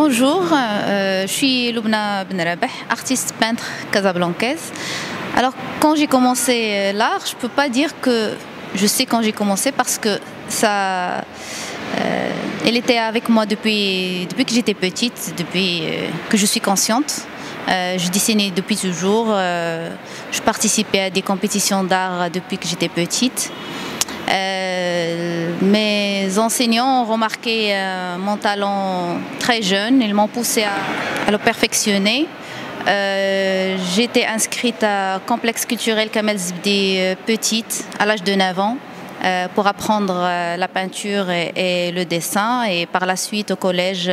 Bonjour, je suis Loubna Ben Rabah, artiste peintre casablancaise. Alors quand j'ai commencé l'art, je ne peux pas dire que je sais quand j'ai commencé parce que elle était avec moi depuis que j'étais petite, depuis que je suis consciente. Je dessinais depuis toujours, je participais à des compétitions d'art depuis que j'étais petite. Mes enseignants ont remarqué mon talent très jeune, ils m'ont poussé à le perfectionner. J'étais inscrite à complexe culturel Kamel Zbdi petite, à l'âge de 9 ans, pour apprendre la peinture et le dessin, et par la suite au collège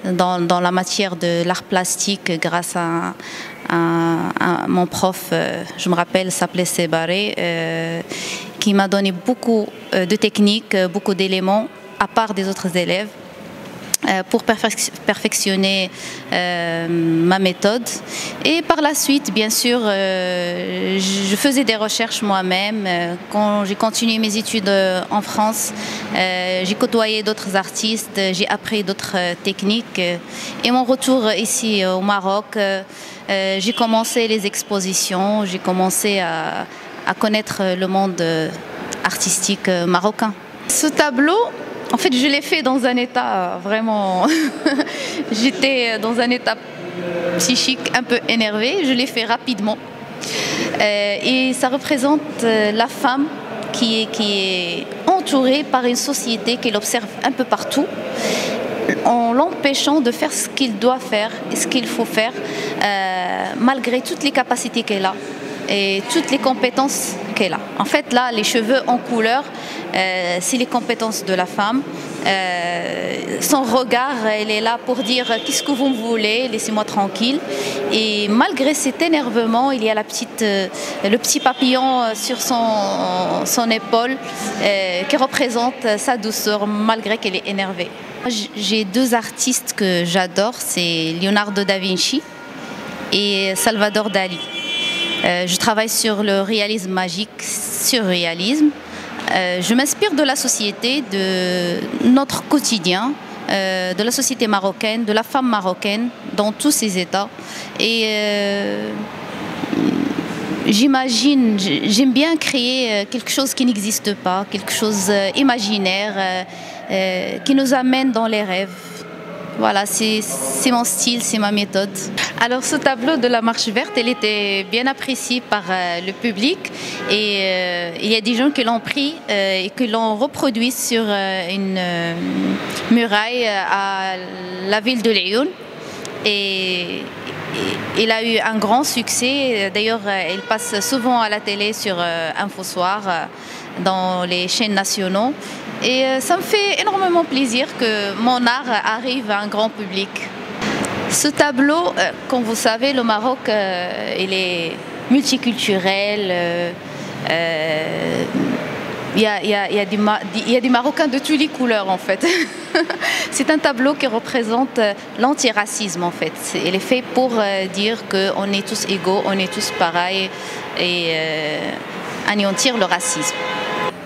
dans la matière de l'art plastique grâce à mon prof, je me rappelle, s'appelait Sébaré, qui m'a donné beaucoup de techniques, beaucoup d'éléments à part des autres élèves pour perfectionner ma méthode. Et par la suite, bien sûr, je faisais des recherches moi-même. Quand j'ai continué mes études en France, j'ai côtoyé d'autres artistes, j'ai appris d'autres techniques. Et mon retour ici au Maroc, j'ai commencé les expositions, j'ai commencé à connaître le monde artistique marocain. Ce tableau, en fait, je l'ai fait dans un état vraiment... J'étais dans un état psychique un peu énervé, je l'ai fait rapidement. Et ça représente la femme qui est entourée par une société qu'elle observe un peu partout, en l'empêchant de faire ce qu'il doit faire et ce qu'il faut faire, malgré toutes les capacités qu'elle a et toutes les compétences qu'elle a. En fait, là, les cheveux en couleur, c'est les compétences de la femme. Son regard, elle est là pour dire « qu'est-ce que vous me voulez, laissez-moi tranquille ». Et malgré cet énervement, il y a le petit papillon sur son épaule qui représente sa douceur malgré qu'elle est énervée. J'ai deux artistes que j'adore, c'est Leonardo da Vinci et Salvador Dali. Je travaille sur le réalisme magique, surréalisme. Je m'inspire de la société, de notre quotidien, de la société marocaine, de la femme marocaine dans tous ses états. Et j'aime bien créer quelque chose qui n'existe pas, quelque chose imaginaire, qui nous amène dans les rêves. Voilà, c'est mon style, c'est ma méthode. Alors ce tableau de la marche verte, elle était bien appréciée par le public et il y a des gens qui l'ont pris et qui l'ont reproduit sur une muraille à la ville de Lyon. Et il a eu un grand succès. D'ailleurs, il passe souvent à la télé sur Infosoir, dans les chaînes nationaux. Et ça me fait énormément plaisir que mon art arrive à un grand public. Ce tableau, comme vous savez, le Maroc, il est multiculturel. Il y a des Marocains de toutes les couleurs en fait. C'est un tableau qui représente l'antiracisme en fait. Il est fait pour dire qu'on est tous égaux, on est tous pareils et anéantir le racisme.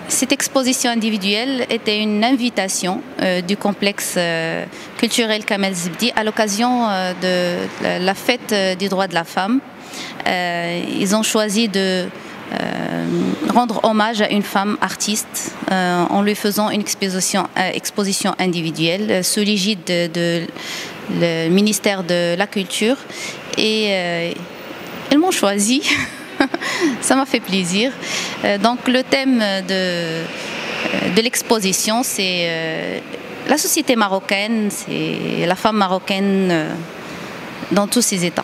Cette exposition individuelle était une invitation du complexe culturel Kamel Zbdi à l'occasion de la fête des droits de la femme. Ils ont choisi de rendre hommage à une femme artiste en lui faisant une exposition individuelle sous l'égide de le ministère de la Culture. Et ils m'ont choisi. Ça m'a fait plaisir. Donc le thème de l'exposition, c'est la société marocaine, c'est la femme marocaine dans tous ses états.